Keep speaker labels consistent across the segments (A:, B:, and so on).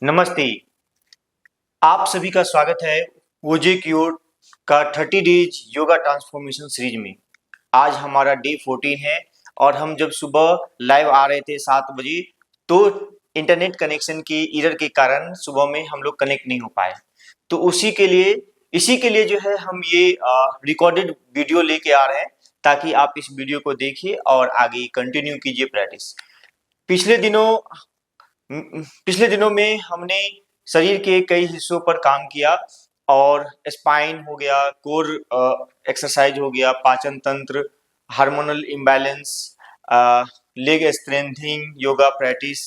A: नमस्ते। आप सभी का स्वागत है ओजे क्योर का 30 डेज योगा ट्रांसफॉर्मेशन सीरीज में। आज हमारा डे 14 है और हम जब सुबह लाइव आ रहे थे 7 बजे, तो इंटरनेट कनेक्शन के एरर के कारण सुबह में हम लोग कनेक्ट नहीं हो पाए। तो इसी के लिए जो है हम ये रिकॉर्डेड वीडियो लेके आ रहे हैं, ताकि आप इस वीडियो को देखिए और आगे कंटिन्यू कीजिए प्रैक्टिस। पिछले दिनों पिछले दिनों में हमने शरीर के कई हिस्सों पर काम किया, और स्पाइन हो गया, कोर एक्सरसाइज हो गया, पाचन तंत्र, hormonal imbalance, leg strengthening yoga practice.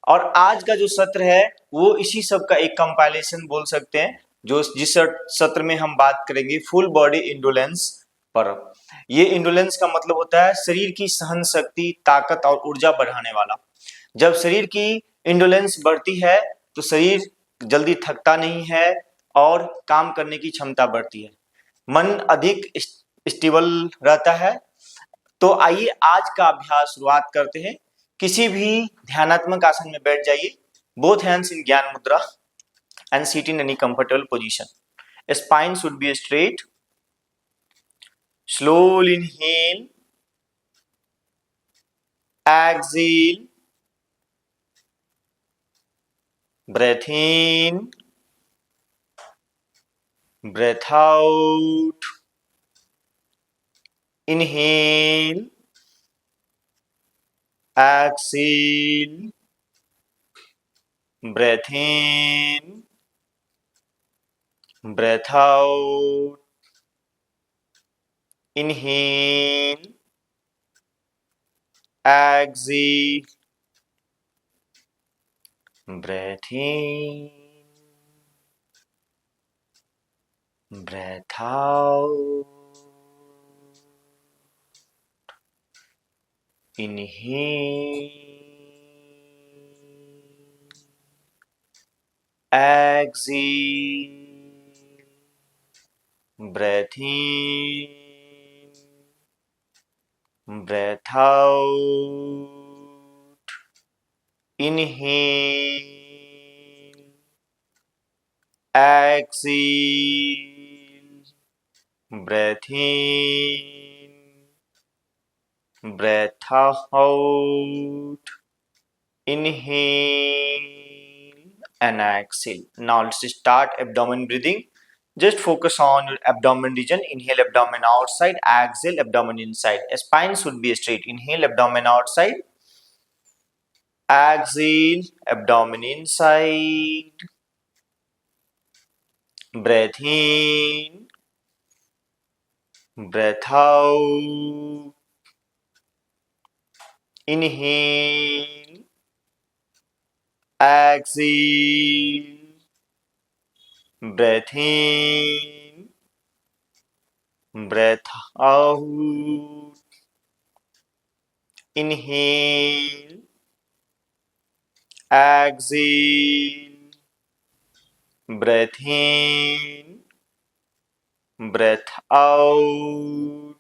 A: और आज का जो सत्र है वो इसी सब का एक कंपाइलेशन बोल सकते हैं, जो जिस सत्र में हम बात करेंगे फुल बॉडी इंडोलेंस पर। ये इंडोलेंस का मतलब होता है शरीर की सहन शक्ति, ताकत और ऊर्जा बढ़ाने वाला। जब शरीर की इंडोलेंस बढ़ती है तो शरीर जल्दी थकता नहीं है और काम करने की क्षमता बढ़ती है, मन अधिक स्टेबल रहता है। तो आइए आज का अभ्यास शुरुआत करते हैं। किसी भी ध्यानात्मक आसन में बैठ जाइए। बोथ हैंड्स इन ज्ञान मुद्रा and sit in any comfortable position. Spine should be straight. Slowly inhale, exhale, breath in, breath out, inhale, exhale, breath in, breath out, inhale, exhale, breath in, breath out, inhale, exhale, breath in, breath out, inhale, exhale, breath in, breath out, inhale and exhale. Now let's start abdomen breathing. Just focus on your abdomen region. Inhale abdomen outside, exhale abdomen inside. Spine should be straight. Inhale abdomen outside, exhale abdomen inside. Breath in, breath out, inhale, exhale, breath in, breath out, inhale, exhale, breath in, breath out,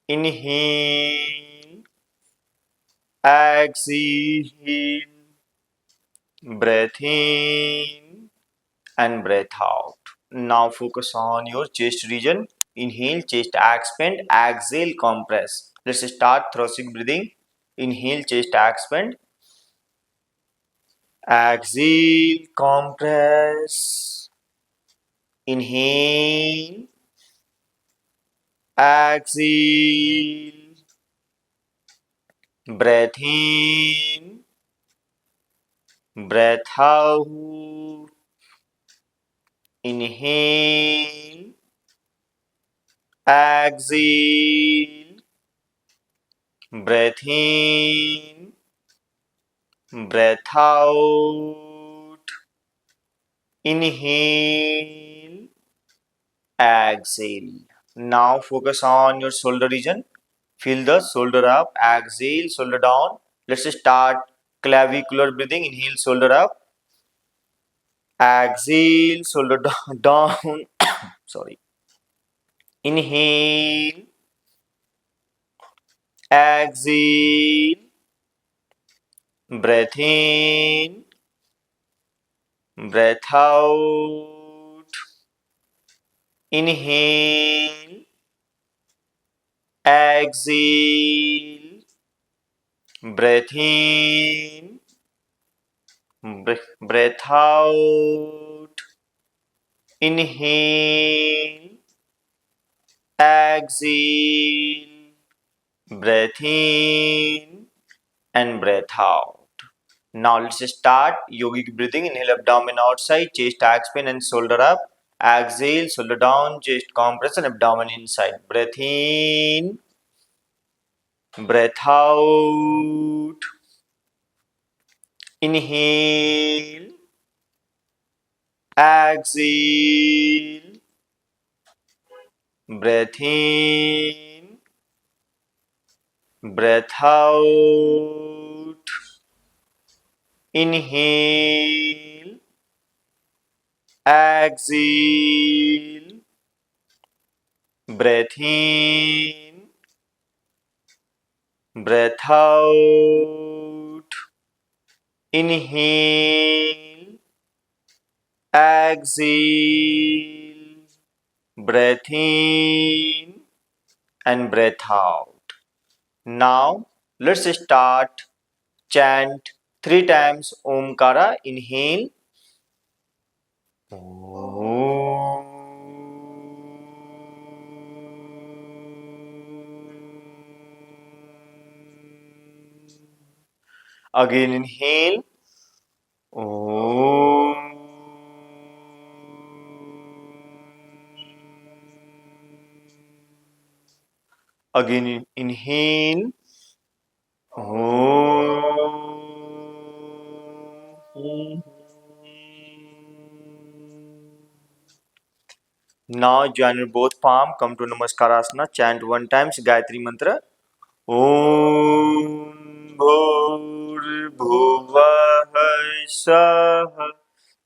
A: inhale, exhale, breath in and breath out. Now focus on your chest region. Inhale, chest expand, exhale, compress. Let's start thoracic breathing. Inhale, chest expand, exhale, compress. Inhale, exhale, breath in, breath out, inhale, exhale, breath in, breath out, inhale, exhale. Now focus on your shoulder region. Feel the shoulder up, exhale, shoulder down. Let's start clavicular breathing. Inhale, shoulder up, exhale, shoulder down. Sorry. Inhale, exhale, breath in, breath out, inhale, exhale, breath in, breath out, inhale, exhale, breath in and breath out. Now let's start yogic breathing. Inhale, abdomen outside, chest expand and shoulder up. Exhale, shoulder down, chest compression, abdomen inside. Breath in, breath out. Inhale, exhale, breath in, breath out. Inhale, exhale, breath in, breath out. Inhale, exhale, breath in and breath out. Now let's start chant 3 times Omkara. Inhale. Again inhale. Again inhale. Now join your both palm. Come to Namaskarasana. Chant 1 times Gayatri Mantra. Om Bhurbhuvah Svah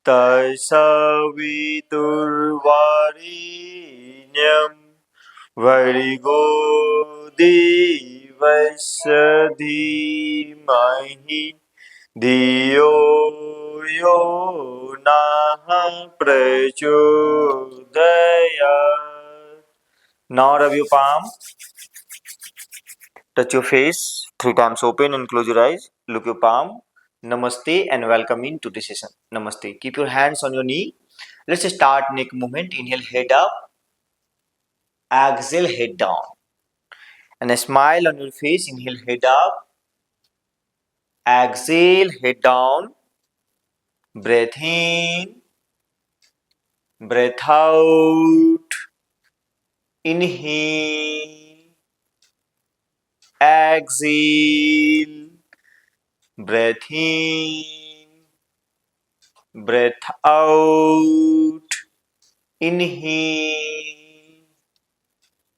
A: Tatsaviturvarenyam Bhargo Devasya Dhimahi Dhiyo Yo Nah Prachodayat. Now rub your palm. Touch your face 3 times, open and close your eyes. Look your palm. Namaste and welcome in to this session. Namaste. Keep your hands on your knee. Let's start neck movement. Inhale, head up. Exhale, head down. And a smile on your face. Inhale, head up. Exhale, head down. Breath in. Breath out. Inhale. Exhale. Breath in. Breath out. Inhale.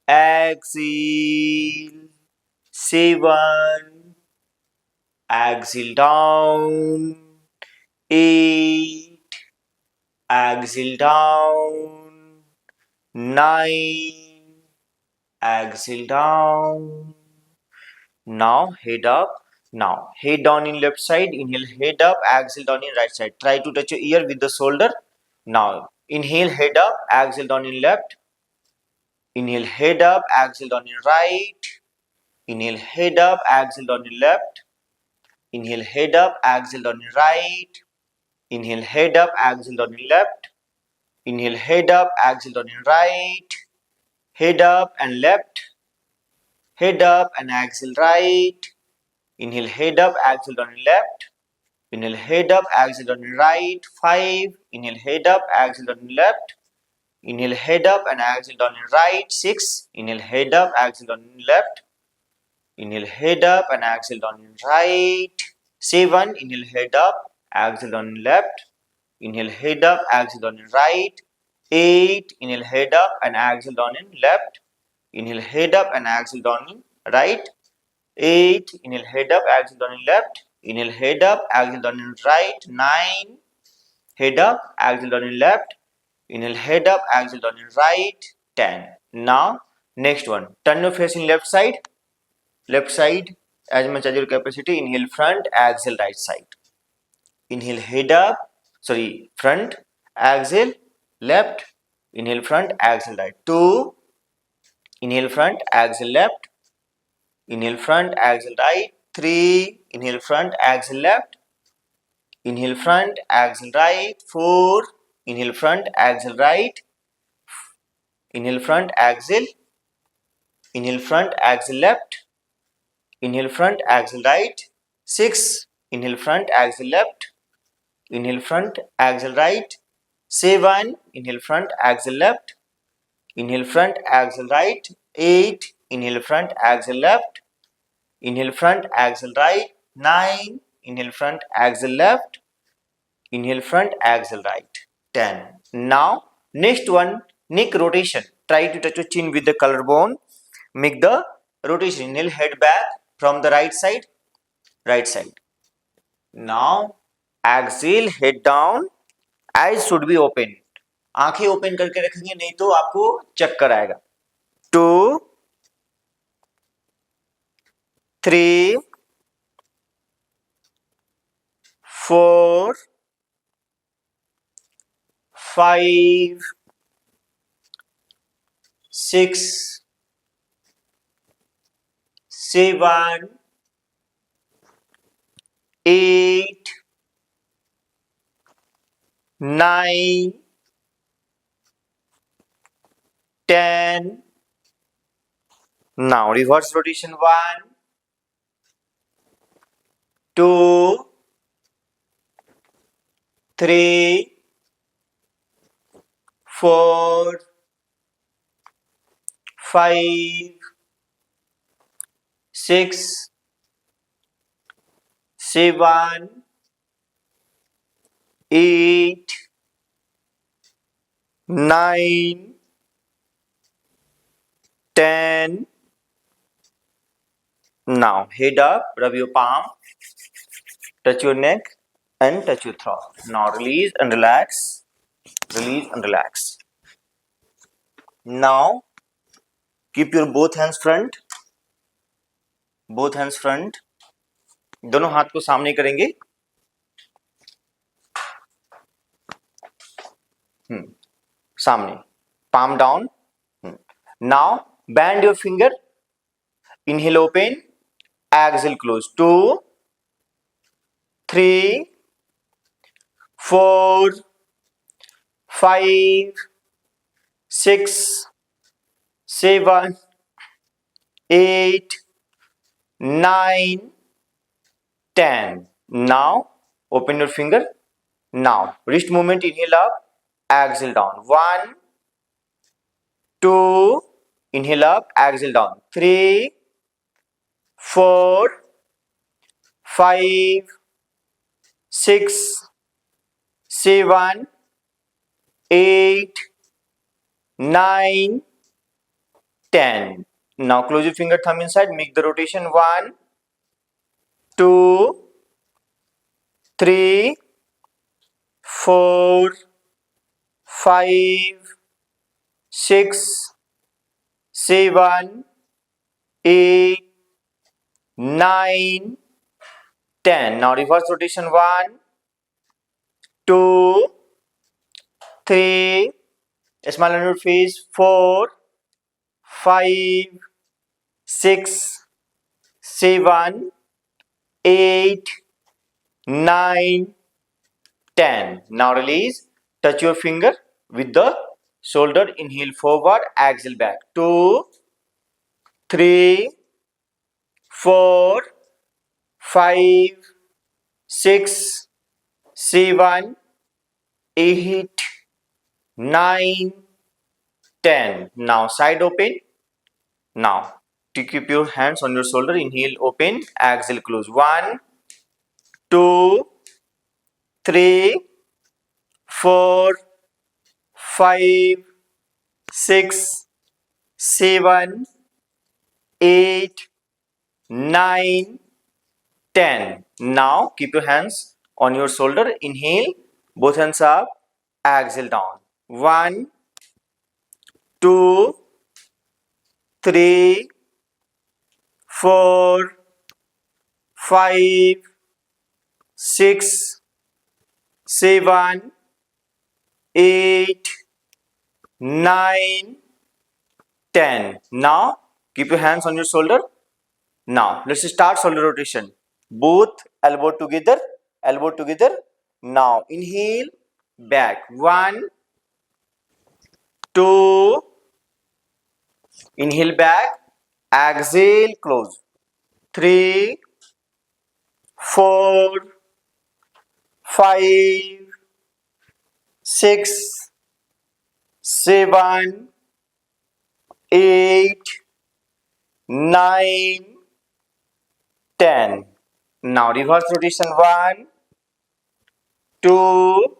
A: Exhale. 7. Exhale down. 8. Exhale down. 9. Exhale down. Now head up. Now head down in left side. Inhale, head up. Exhale down in right side. Try to touch your ear with the shoulder. Now inhale, head up. Exhale down in left. Inhale, head up. Exhale down in right. Inhale, head up. Exhale down in left. Inhale, head up. Exhale down in right. Inhale, head up. Exhale down in left. Inhale, head up. Exhale down in right. Head up and left. Head up and exhale right. Inhale, head up, exhale down in left. Inhale, head up, exhale down in right. 5. Inhale, head up, exhale down in left. Inhale, head up and exhale down in right. 6. Inhale, head up, exhale down in left. Inhale, head up and exhale down in right. 7. Inhale, head up, exhale down in left. Inhale, head up, exhale down in right. 8. Inhale, head up and exhale down in left. Inhale, head up and exhale down in right. 8. Inhale, head up, exhale down in left. Inhale, head up, exhale down in right. 9. Head up, exhale down in left. Inhale, head up, exhale down in right. 10. Now, next one. Turn your face in left side. Left side, as much as your capacity. Inhale front, exhale right side. Inhale, head up. front axle left, inhale front axle right. 2, inhale front axle left, inhale front axle right. 3, inhale front axle left, inhale front axle right. 4, inhale front axle right, inhale front axle, inhale front axle left, inhale front axle right. 6, inhale front axle left, inhale front axle right. 7, inhale front axle left, inhale front axle right. 8, inhale front axle left, inhale front axle right. 9, inhale front axle left, inhale front axle right. 10. Now next one, neck rotation. Try to touch your chin with the collarbone. Make the rotation. Inhale, head back from the right side, right side. Now exhale, head down. Eyes should be open. आंखें open करके रखेंगे, नहीं तो आपको चक्कर आएगा. 2, 3, 4, 5, 6, 7, 8, 9, 10. Now reverse rotation. 1, 2, 3, 4, 5, 6, 7, 8, 9, 10. Now head up, rub your palm, touch your neck and touch your throat. Now release and relax, release and relax. Now keep your both hands front, both hands front. दोनों हाथ को सामने करेंगे. सामने, palm down. Now bend your finger. Inhale open, exhale close. 2, 3, 4, 5, 6, 7, 8, 9, 10. Now open your finger. Now wrist movement. Inhale up, exhale down. 1, 2, inhale up, exhale down. 3, 4, 5, 6, 7, 8, 9, 10. Now close your finger, thumb inside, make the rotation. 1, 2, 3, 4, 5, 6, 7, 8, 9, 10. Now reverse rotation. 1, 2, 3, smile on your face. 4, 5, 6, 7, 8, 9, 10. Now release. Touch your finger with the shoulder. Inhale forward, exhale back. 2, 3, 4, 5, 6, 7, 8, 9, 10. Now side open. Now to keep your hands on your shoulder. Inhale open, exhale close. 1, 2, 3, 4, 5, 6, 7, 8, 9, 10. Now keep your hands on your shoulder. Inhale, both hands up, exhale down. 1, 2, 3, 4, 5, 6, 7, 8, 9, 10. Now keep your hands on your shoulder. Now let's start shoulder rotation. Both elbow together, elbow together. Now inhale, back. 1, 2, inhale back, exhale, close. 3, 4, 5, 6, 7, 8, 9, 10. Now reverse rotation. 1, 2,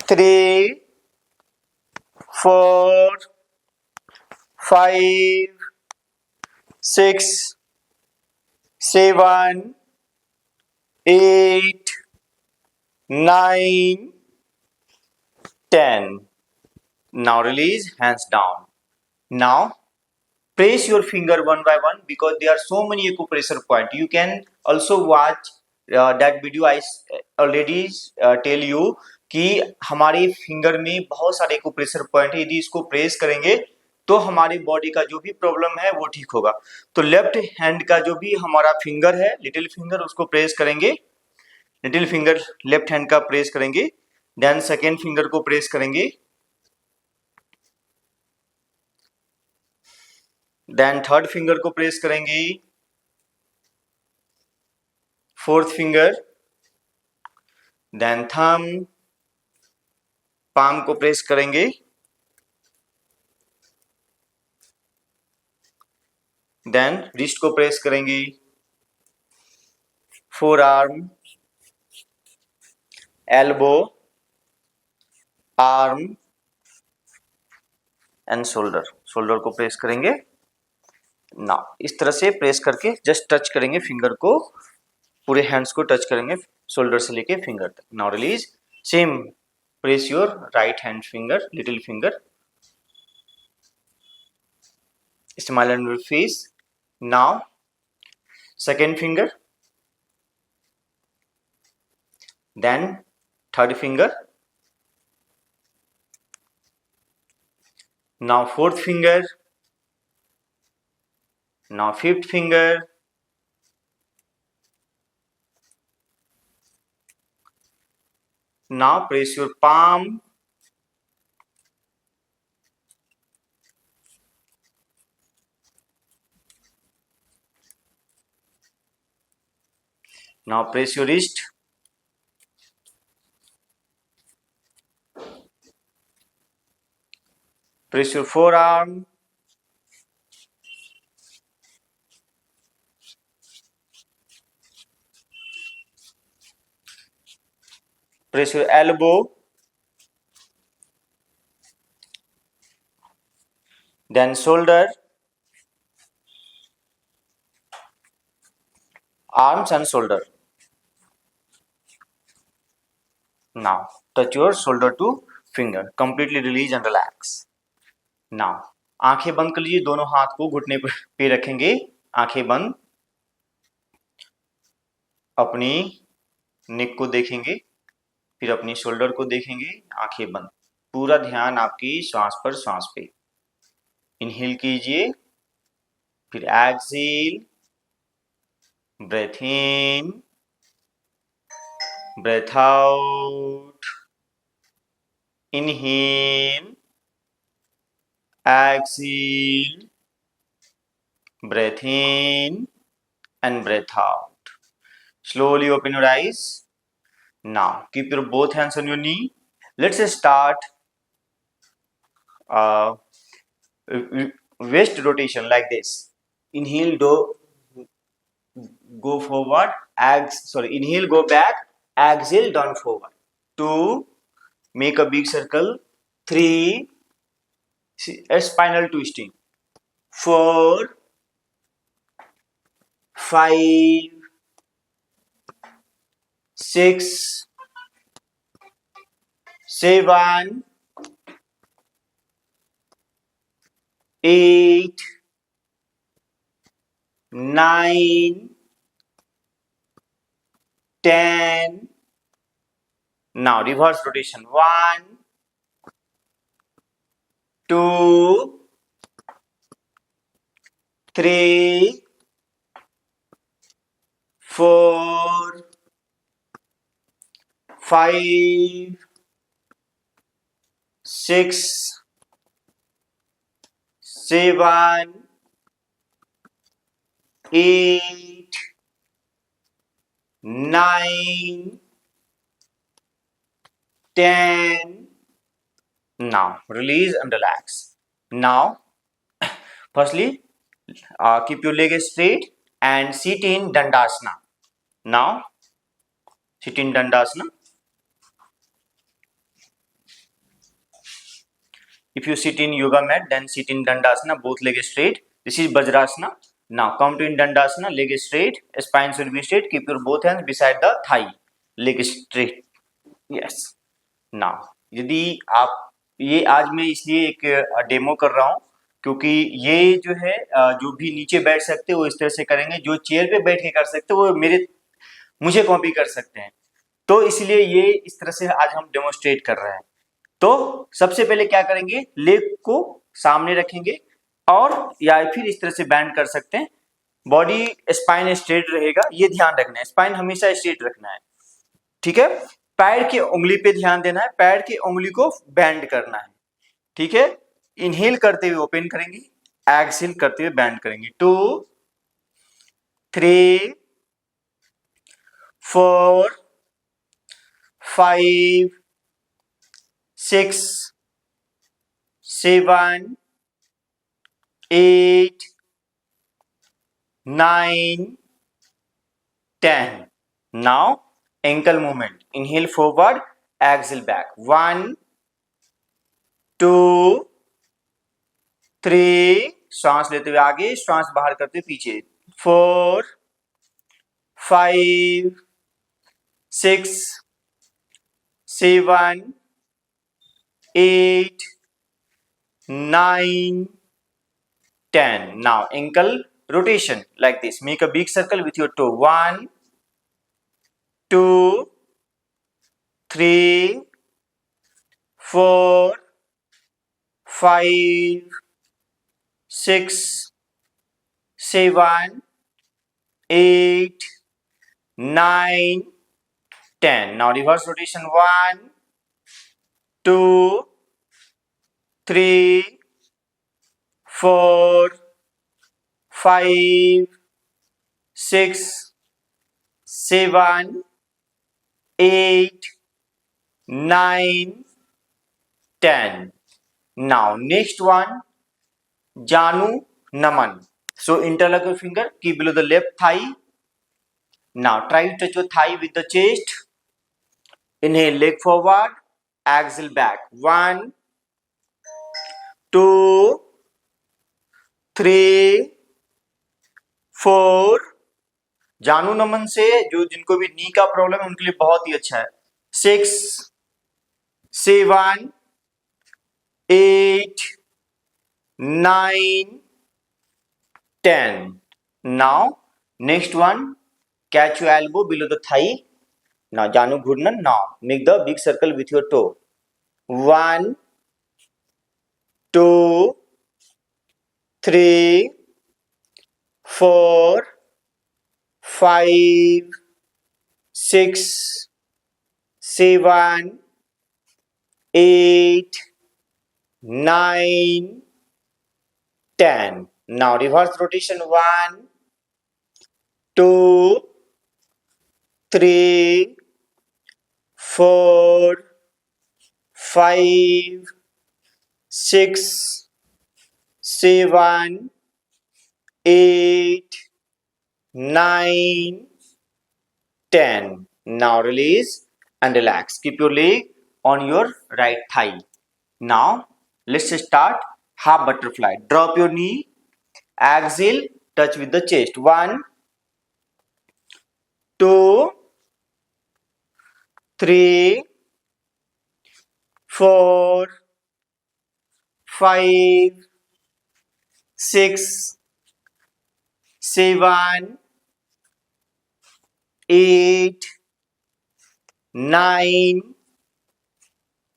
A: 3, 4, 5, 6, 7, 8, 9, 10. Now release, hands down. Now press your finger one by one because there are so many acupressure points. You can also watch that video. I already tell you कि हमारे finger में बहुत सारे acupressure point है. यदि इसको press करेंगे तो हमारे बॉडी का जो भी प्रॉब्लम है वो ठीक होगा. तो लेफ्ट हैंड का जो भी हमारा फिंगर है, लिटिल फिंगर, उसको प्रेस करेंगे. लिटिल फिंगर लेफ्ट हैंड का प्रेस करेंगे. देन सेकेंड फिंगर को प्रेस करेंगे. देन थर्ड फिंगर को प्रेस करेंगे. Fourth finger, then thumb, palm को प्रेस करेंगे. देन रिस्ट को प्रेस करेंगे. Forearm, elbow, arm and shoulder. Shoulder को प्रेस करेंगे. ना इस तरह से प्रेस करके जस्ट टच करेंगे फिंगर को, पूरे हैंड्स को टच करेंगे शोल्डर से लेके फिंगर तक. Now release. Same press your right hand finger, little finger. Smile on your face. Now second finger, then third finger, now fourth finger, now fifth finger, now press your palm, now press your wrist, press your forearm, press your elbow, then shoulder, arms and shoulder. Now touch your shoulder to finger. Completely release and relax. Now आंखें बंद कर लीजिए. दोनों हाथ को घुटने पे रखेंगे. आंखें बंद. अपनी नेक को देखेंगे, फिर अपनी शोल्डर को देखेंगे. आंखें बंद. पूरा ध्यान आपकी श्वास पर, श्वास पे. इनहेल कीजिए, फिर exhale, breath in, breath out. Inhale, exhale, breath in and breath out. Slowly open your eyes. Now keep your both hands on your knee. Let's start waist rotation like this. Inhale, go forward. Inhale, go back. Exhale, down forward. 2, make a big circle. 3, spinal twisting. 4, 5, 6, 7, 8, 9, 10, Now reverse rotation. 1, 2, 3, 4, 5, 6, 7, 8, 9, 10. Now release and relax. Now, firstly, keep your leg straight and sit in Dandasana. Now, sit in Dandasana. If you sit in yoga mat, then sit in Dandasana, both legs straight. This is Vajrasana. Now come to in Dandasana, leg straight, spine should be straight. Keep your both hands beside the thigh, leg straight. Yes. Now यदि आप ये आज मैं इसलिए एक demo कर रहा हूँ क्योंकि ये जो है जो भी नीचे बैठ सकते हैं वो इस तरह से करेंगे, जो चेयर पे बैठ के कर सकते हैं वो मुझे कॉपी कर सकते हैं, तो इसलिए ये इस तरह से आज हम डेमोस्ट्रेट कर रहे हैं। तो सबसे पहले क्या करेंगे, लेग को सामने रखेंगे और या फिर इस तरह से बैंड कर सकते हैं, बॉडी स्पाइन स्ट्रेट रहेगा, ये ध्यान रखना है, स्पाइन हमेशा स्ट्रेट रखना है, ठीक है। पैर की उंगली पे ध्यान देना है, पैर की उंगली को बैंड करना है, ठीक है। इनहेल करते हुए ओपन करेंगे, एक्सहेल करते हुए बैंड करेंगे। 2, 3, 4, 5, 6, 7, 8, 9, 10. Now ankle movement. Inhale forward, exhale back. 1, 2, 3. श्वास लेते हुए आगे, श्वास बाहर करते हुए पीछे. 4, 5, 6, 7, 8, 9, 10. Now ankle rotation like this. Make a big circle with your toe. 1, 2, 3, 4, 5, 6, 7, 8, 9, 10. Now reverse rotation. 1, 2, 3, 4, 5, 6, 7, 8, 9, 10. Now next one, Janu Naman. So interlock your finger, keep below the left thigh. Now try to touch your thigh with the chest. Inhale, leg forward, exhale back. 1, 2, 3, 4. जानू नमन से जो जिनको भी नी का problem है उनके लिए बहुत ही अच्छा है. 6, 7, 8, 9, 10. Now next one, catch your elbow below the thigh. Now Janu Ghurnan. Now make the big circle with your toe. 1, 2, 3, 4, 5, 6, 7, 8, 9, 10. Now reverse rotation. 1, 2, 3, 4, 5, 6, 7, 8, 9, 10. Now release and relax. Keep your leg on your right thigh. Now let's start half butterfly. Drop your knee, exhale, touch with the chest. 1, 2, 3, 4, 5, 6, 7, 8, 9,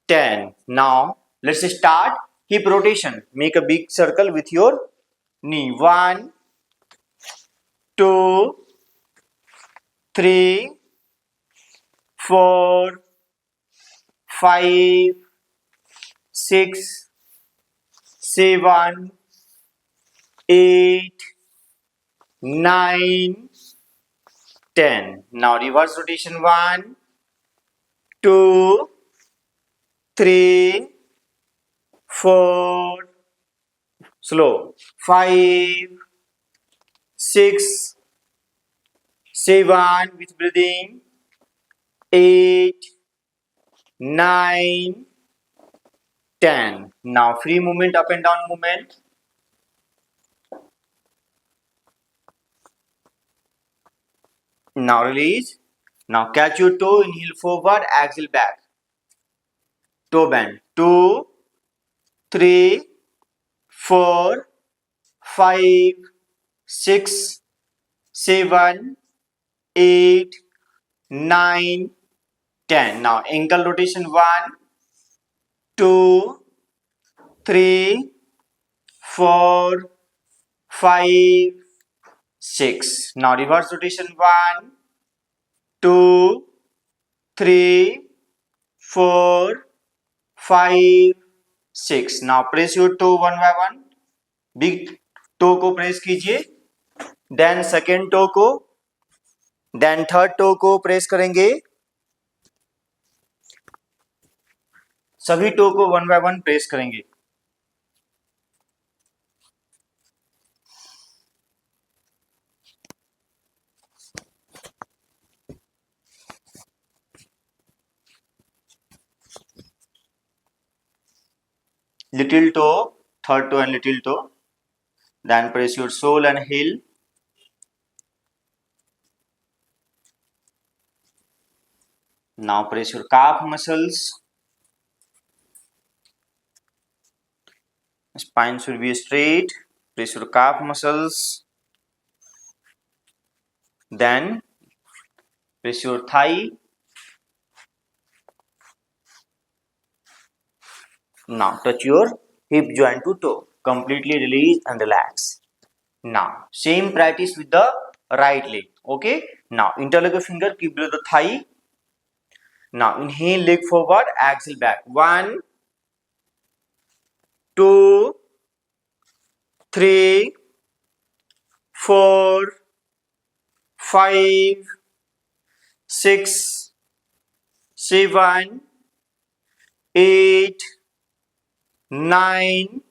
A: 10. Now let's start hip rotation. Make a big circle with your knee. 1, 2, 3, 4, 5, 6, 7, 8, 9, 10. Now reverse rotation. 1, 2, 3, 4, slow, 5, 6, 7 with breathing, 8, 9, 10. Now free movement, up and down movement. Now release. Now catch your toe, inhale forward, exhale back. Toe bend. 2, 3, 4, 5, 6, 7, 8, 9, 10. Now ankle rotation. 1, 2, 3, 4, 5, 6. Now reverse rotation. 1, 2, 3, 4, 5, 6. Now press your toe one by one. Big toe को press कीजिए, then second to को, then third to को press करेंगे. सभी to को one by one press करेंगे. Little toe, third toe and little toe. Then press your sole and heel. Now press your calf muscles. Spine should be straight. Press your calf muscles. Then press your thigh. Now touch your hip joint to toe. Completely release and relax. Now same practice with the right leg. Okay. Now interlock a finger, keep below the thigh. Now inhale, leg forward, exhale back. 1, 2, 3, 4, 5, 6, 7, 8, 9,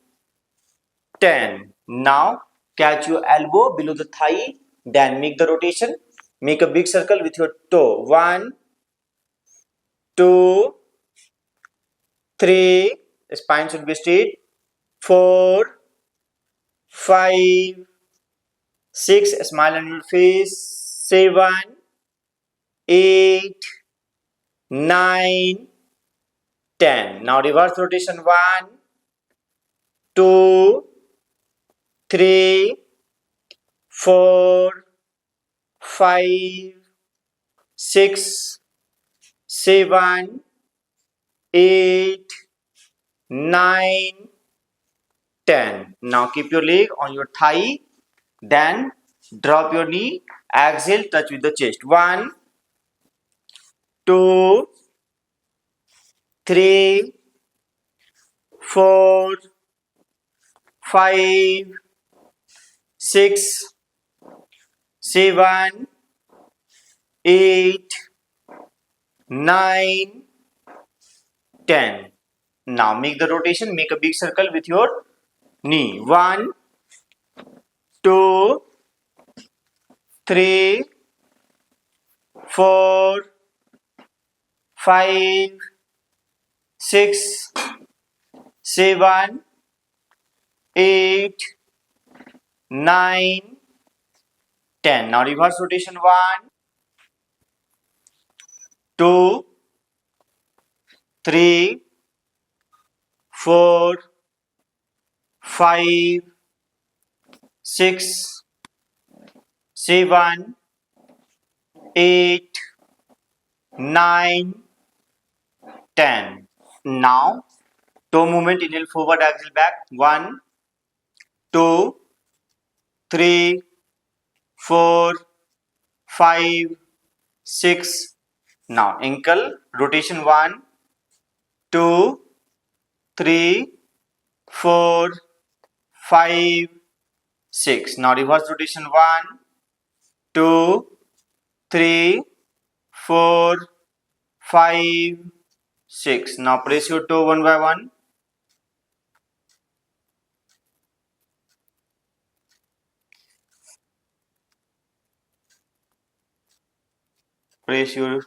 A: 10. Now catch your elbow below the thigh, then make the rotation. Make a big circle with your toe. 1, 2, 3, spine should be straight. 4, 5, 6, smile on your face. 7, 8, 9, 10. Now reverse rotation. 1, 2, 3, 4, 5, 6, 7, 8, 9, 10. Now keep your leg on your thigh, then drop your knee, exhale, touch with the chest. 1, 2, 3, 4, 5, 6, 7, 8, 9, 10. Now make the rotation, make a big circle with your knee. 1, 2, 3, 4, 5, 6, 7, 8, 9, 10. Now reverse rotation. 1, 2, 3, 4, 5, 6, 7, 8, 9, 10. Now, toe movement, inhale forward, exhale back. 1, 2, 3, 4, 5, 6. Now, ankle rotation 1, 2, 3, 4, 5, 6. Now, reverse rotation 1, 2, 3, 4, 5, 6. Now, press your toe one by one. Press your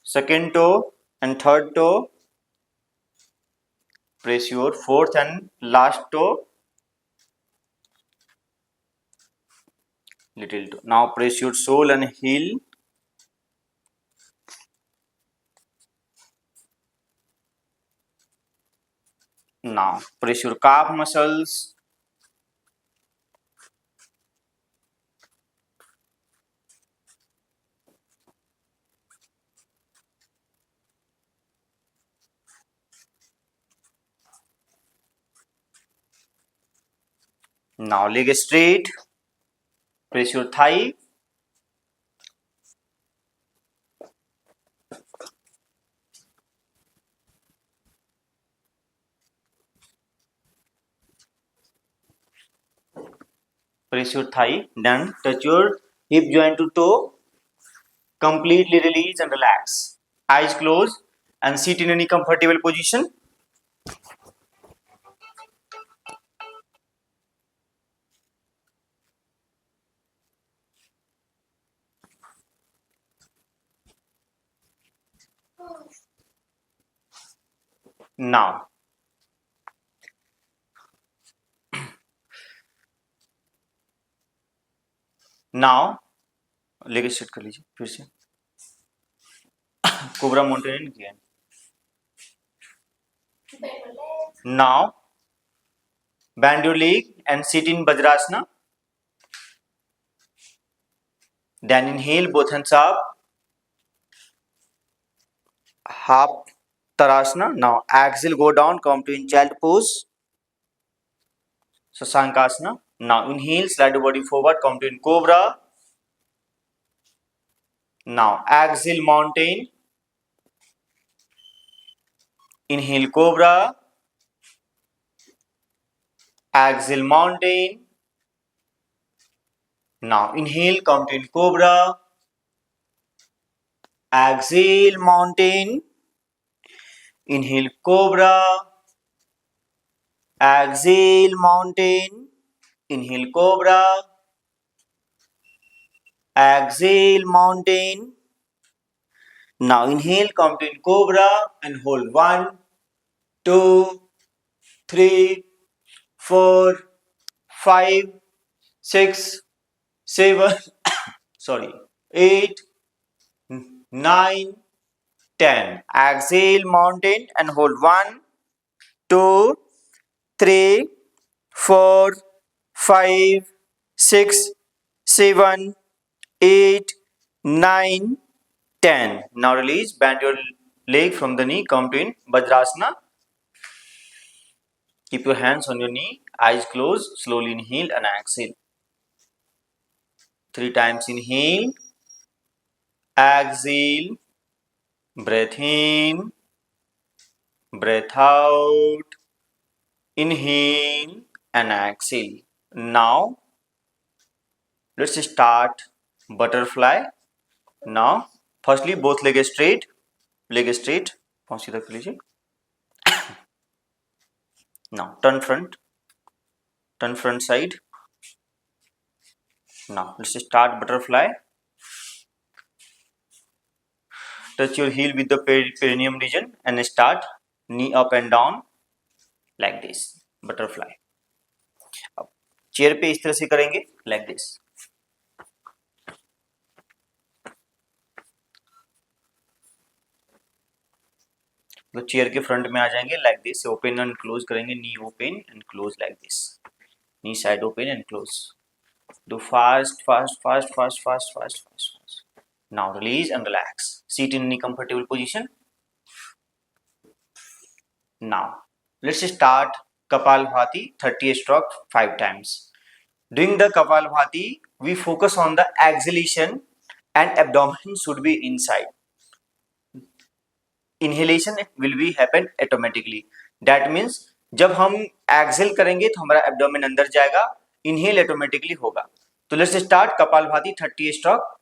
A: second toe and third toe. Press your fourth and last toe. Little toe. Now press your sole and heel. Now press your calf muscles. Now leg straight. Press your thigh. Press your thigh. Then touch your hip joint to toe. Completely release and relax. Eyes closed and sit in any comfortable position. Now leg straight कर लीजिए फिर से cobra mountain किया. Now bend your leg and sit in Vajrasana. Then inhale both hands up. Half Tarasana. Now exhale, go down, come to in child pose. Sasankasana. Now inhale, slide your body forward, come to in Cobra. Now exhale, mountain. Inhale, Cobra. Exhale, mountain. Now inhale, come to in Cobra. Exhale, mountain. Inhale, Cobra. Exhale, mountain. Inhale, Cobra. Exhale, mountain. Now inhale, come to in Cobra and hold 1, 2, 3, 4, 5, 6, 7, sorry, 8, 9, 10. Exhale, mountain and hold 1, 2, 3, 4, 5, 6, 7, 8, 9, 10. Now release, bend your leg from the knee, come to in Vajrasana. Keep your hands on your knee, eyes closed, slowly inhale and exhale. 3 times inhale, exhale, breath in, breath out, inhale and exhale. Now let's start butterfly. Now firstly both leg straight, पाँव सीधा कर लीजिए. Now turn front side. Now let's start butterfly. Touch your heel with the perineum region and start knee up and down like this. Butterfly. अब chair पे इस तरह से करेंगे like this. तो चेयर के फ्रंट में आ जाएंगे like this. Open and close करेंगे. Knee open and close like this. Knee side open and close. Do fast. Now release and relax. Sit in any comfortable position. Now, let's start Kapalbhati 30 stroke 5 times. Doing the Kapalbhati, we focus on the exhalation and abdomen should be inside. Inhalation will be happen automatically. That means जब हम Excel करेंगे तो हमारा abdomen अंदर जाएगा, inhale automatically होगा. तो let's start kapalbhati 30 stroke.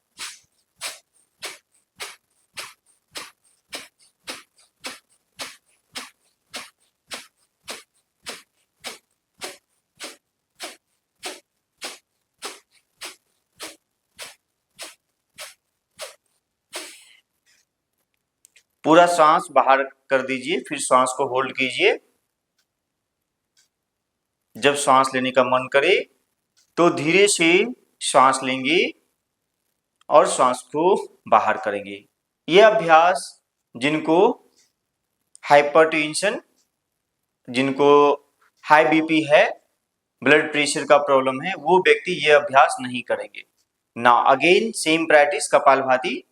A: पूरा सांस बाहर कर दीजिए, फिर सांस को होल्ड कीजिए. जब सांस लेने का मन करे तो धीरे से सांस लेंगे और सांस को बाहर करेंगे. यह अभ्यास जिनको हाइपरटेंशन, जिनको हाई बीपी है, ब्लड प्रेशर का प्रॉब्लम है, वो व्यक्ति यह अभ्यास नहीं करेंगे. Now again same practice kapalbhati.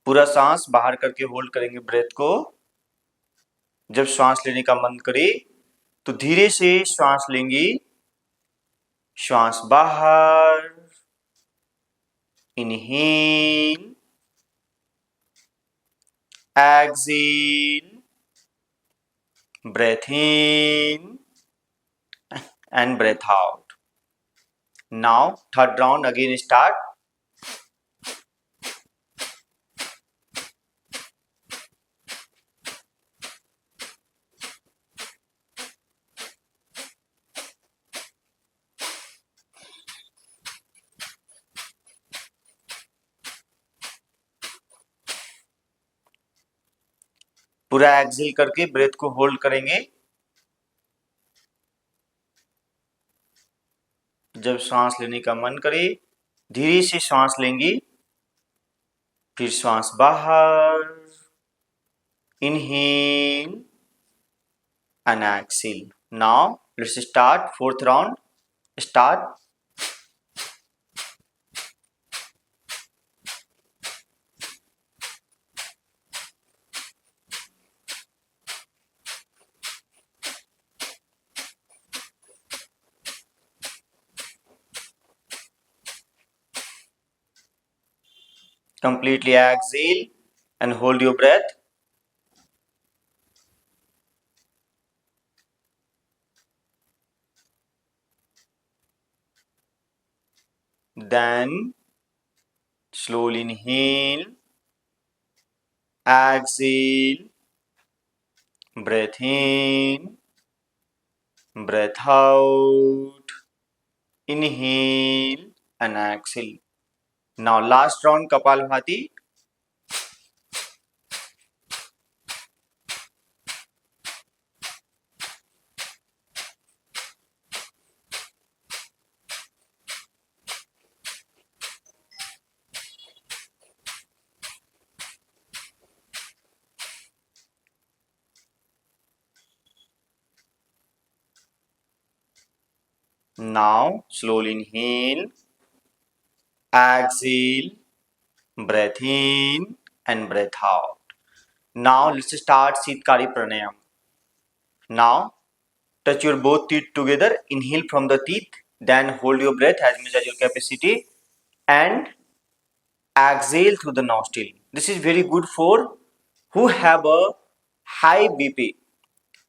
A: पूरा सांस बाहर करके होल्ड करेंगे ब्रेथ को. जब श्वास लेने का मन करे तो धीरे से श्वास लेंगे, श्वास बाहर, inhale, exhale, breath in and breath out. Now third round again start. पूरा एक्सेल करके ब्रेथ को होल्ड करेंगे. जब सांस लेने का मन करे धीरे से सांस लेंगे, फिर सांस बाहर, inhale and exhale. Now let's start fourth round. Start. Completely exhale and hold your breath. Then slowly inhale, exhale, breath in, breath out, inhale and exhale. Now last round Kapalbhati. Now slowly inhale, exhale, breath in and breath out. Now let's start Sitkari Pranayam. Now touch your both teeth together, inhale from the teeth, then hold your breath as much as your capacity and exhale through the nostril. This is very good for who have a high BP,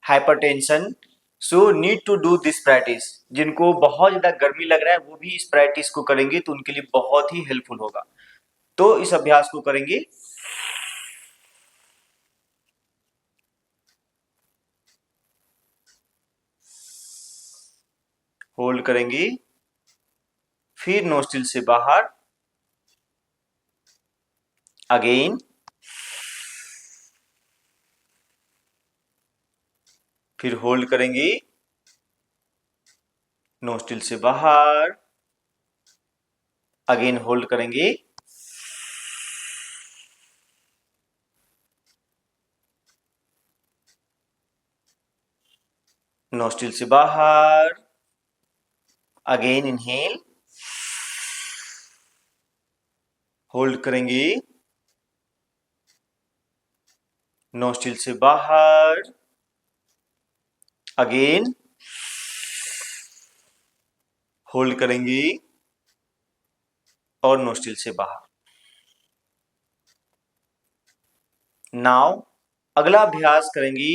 A: hypertension. So need to do this practice. जिनको बहुत ज्यादा गर्मी लग रहा है वो भी इस प्रैक्टिस को करेंगे तो उनके लिए बहुत ही हेल्पफुल होगा. तो इस अभ्यास को करेंगे. होल्ड करेंगे, फिर नोस्ट्रिल से बाहर, अगेन, फिर होल्ड करेंगे, नोस्ट्रिल से बाहर, अगेन होल्ड करेंगे, नोस्ट्रिल से बाहर, अगेन इनहेल, होल्ड करेंगे, नोस्ट्रिल से बाहर, अगेन होल्ड करेंगे और नोस्ट्रिल से बाहर। नाउ अगला अभ्यास करेंगे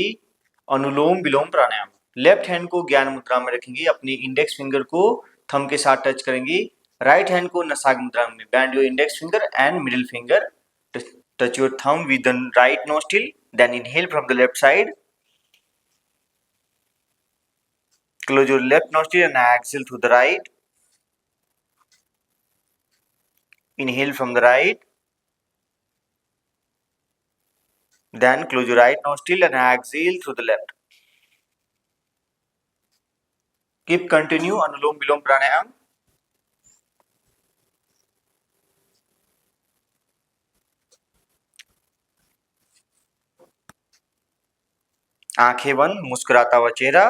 A: अनुलोम विलोम प्राणायाम। लेफ्ट हैंड को ज्ञान मुद्रा में रखेंगे, अपनी इंडेक्स फिंगर को थंब के साथ टच करेंगे, राइट हैंड को नसाग मुद्रा में, band your index finger and middle finger, touch your thumb with the right nostril, then inhale from the left side, close your left nostril and exhale through the right, inhale from the right, then close your right nostril and exhale through the left. Keep continue Anulom Vilom Pranayam. आंखें बंद, मुस्कुराता हुआ चेहरा।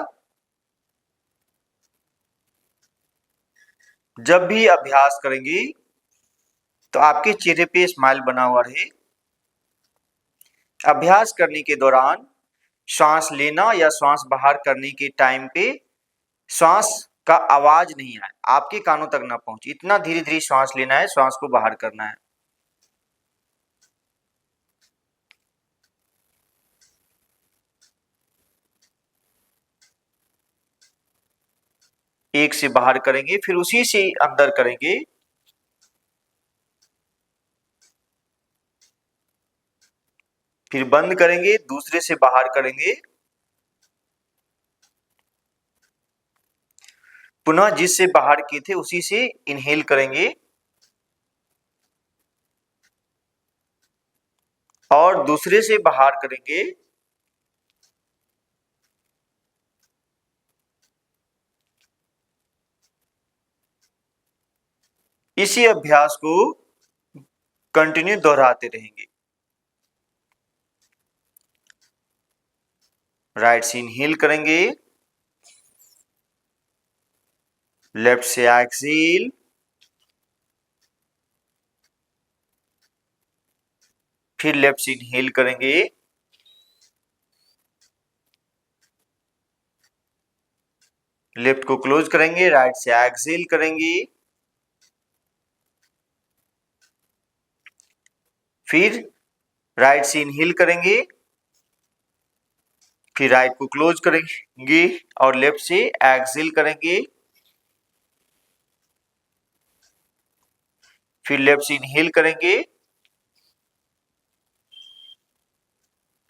A: जब भी अभ्यास करेंगे तो आपके चेहरे पे स्माइल बना हुआ रहे। अभ्यास करने के दौरान श्वास लेना या श्वास बाहर करने के टाइम पे श्वास का आवाज नहीं आए, आपके कानों तक ना पहुंचे, इतना धीरे धीरे श्वास लेना है, श्वास को बाहर करना है। एक से बाहर करेंगे, फिर उसी से अंदर करेंगे, फिर बंद करेंगे, दूसरे से बाहर करेंगे, पुनः जिससे बाहर किए थे उसी से इनहेल करेंगे और दूसरे से बाहर करेंगे। इसी अभ्यास को कंटिन्यू दोहराते रहेंगे। राइट से इनहेल करेंगे, लेफ्ट से एक्सहेल, फिर लेफ्ट से इनहेल करेंगे, लेफ्ट को क्लोज करेंगे, राइट से एक्सहेल करेंगे, फिर राइट से इनहेल करेंगे, फिर राइट को क्लोज करेंगे और लेफ्ट से एक्सहेल करेंगे, फिर लेफ्ट से इनहेल करेंगे,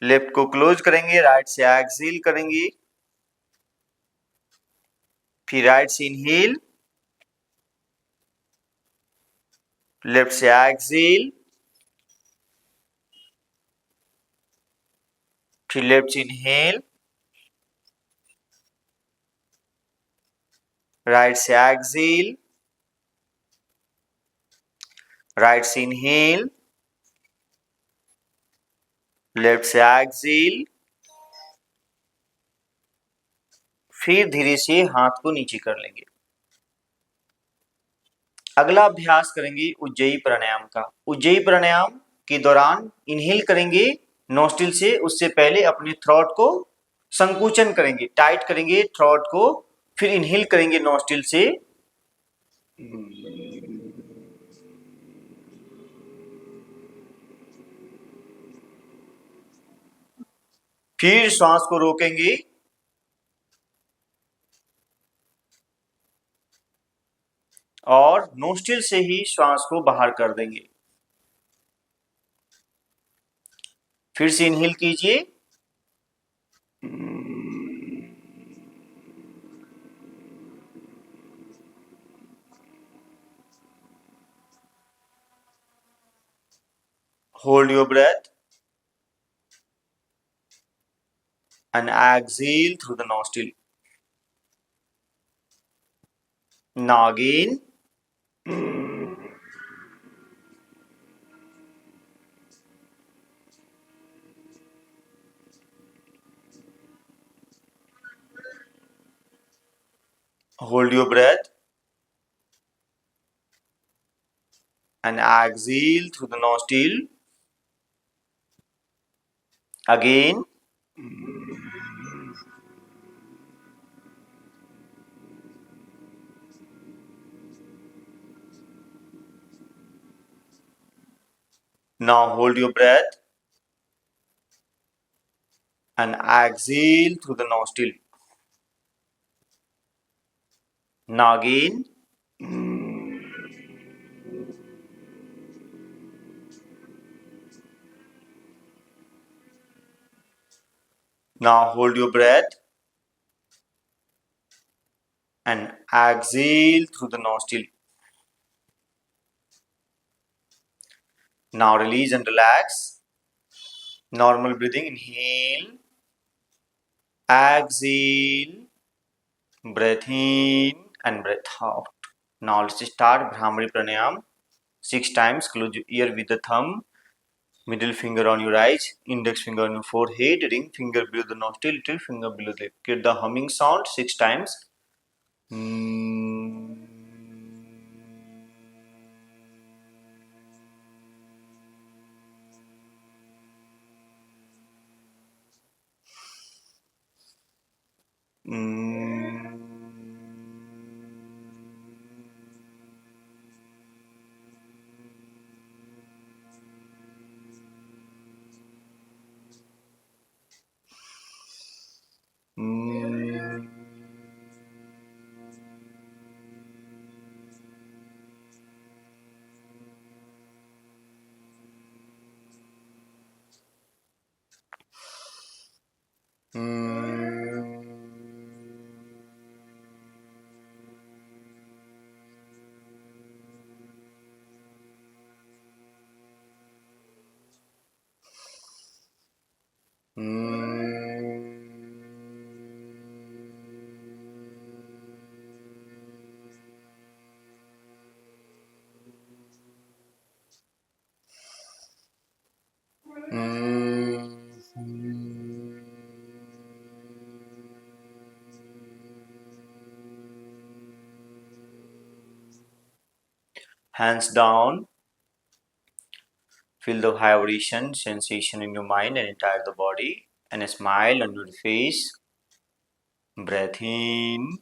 A: लेफ्ट को क्लोज करेंगे, राइट से एक्सहेल करेंगे, फिर राइट से इनहेल, लेफ्ट से एक्सहेल, फिर लेफ्ट से इनहेल, राइट से एक्सहेल, राइट से इनहेल, लेफ्ट से एक्सहेल, फिर धीरे से हाथ को नीचे कर लेंगे। अगला अभ्यास करेंगे उज्जयी प्राणायाम का। उज्जयी प्राणायाम के दौरान इनहेल करेंगे नोस्ट्रिल से, उससे पहले अपने थ्रोट को संकुचन करेंगे, टाइट करेंगे थ्रोट को, फिर इनहेल करेंगे नोस्ट्रिल से, फिर श्वास को रोकेंगे और नोस्ट्रिल से ही श्वास को बाहर कर देंगे। फिर से इनहेल कीजिए, hold your breath and exhale through the nostril. Now again, hold your breath and exhale through the nostril. Again. Now hold your breath and exhale through the nostril. Now again. Now hold your breath and exhale through the nostril. Now release and relax. Normal breathing. Inhale, exhale, breath in and breath out. Now let's start Bhramari Pranayam 6 times. Close your ear with the thumb, middle finger on your eyes, index finger on your forehead, ring finger below the nostril, little finger below the lip. Get the humming sound 6 times. Hands down. Feel the vibration sensation in your mind and entire the body, and a smile on your face. Breath in,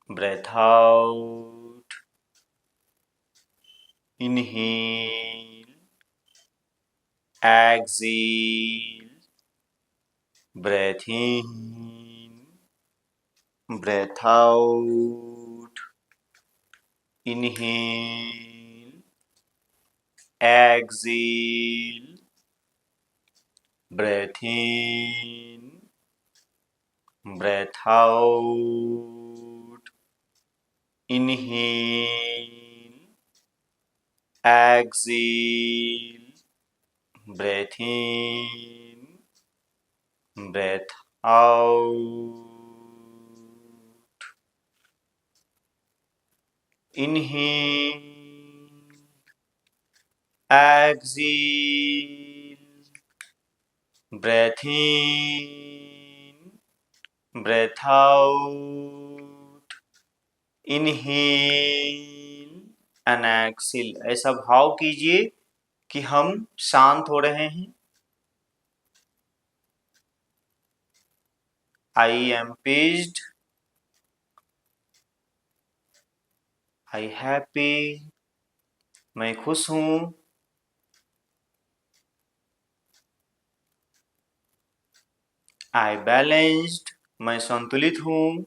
A: breath out. Inhale, exhale, breath in, breath out. Inhale, exhale, breath in, breath out. Inhale, exhale, breath in, breath out. Inhale, exhale, breath in, breath out. Inhale and exhale. ऐसा भाव कीजिए कि हम शांत हो रहे हैं. I am pleased. I happy. मैं खुश हूँ. I balanced. मैं संतुलित हूँ.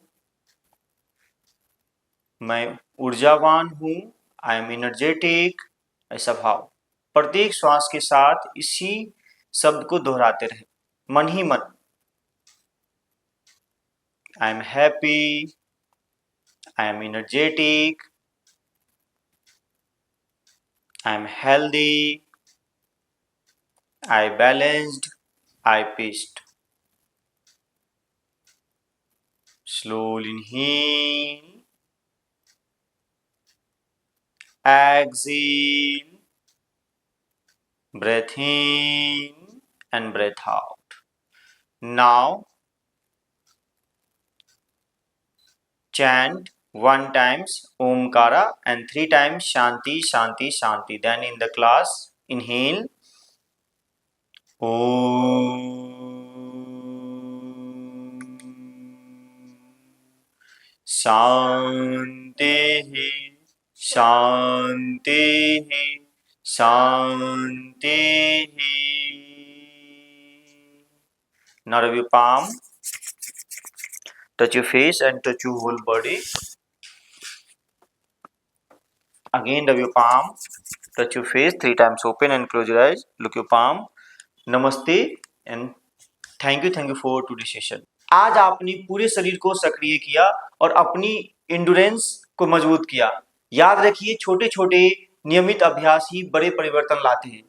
A: मैं ऊर्जावान हूँ. I am energetic. ऐसा भाव प्रत्येक श्वास के साथ इसी शब्द को दोहराते रहे मन ही मन. I am happy. I am energetic. I am healthy. I balanced. I peaced. Slowly inhale. Exhale. Breath in and breath out. Now chant 1 times Omkara and 3 times Shanti, Shanti, Shanti. Then in the class, inhale Om Shanti, Shanti, Shanti. Now rub your palm, touch your face and touch your whole body. Again rub your palm, touch your face 3 times, open and close your eyes, look your palm. Namaste and thank you for today's session. आज आपने पूरे शरीर को सक्रिय किया और अपनी endurance को मजबूत किया। याद रखिए, छोटे छोटे नियमित अभ्यास ही बड़े परिवर्तन लाते हैं।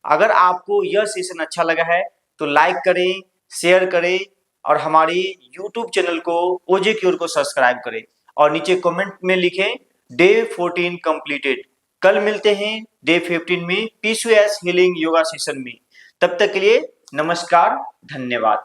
A: अगर आपको यह सेशन अच्छा लगा है तो लाइक करें, शेयर करें और हमारे YouTube चैनल को ओजे क्योर को सब्सक्राइब करें और नीचे कमेंट में लिखें डे 14 कंप्लीटेड। कल मिलते हैं डे 15 में पीसीओएस हीलिंग योगा सेशन में। तब तक के लिए नमस्कार, धन्यवाद।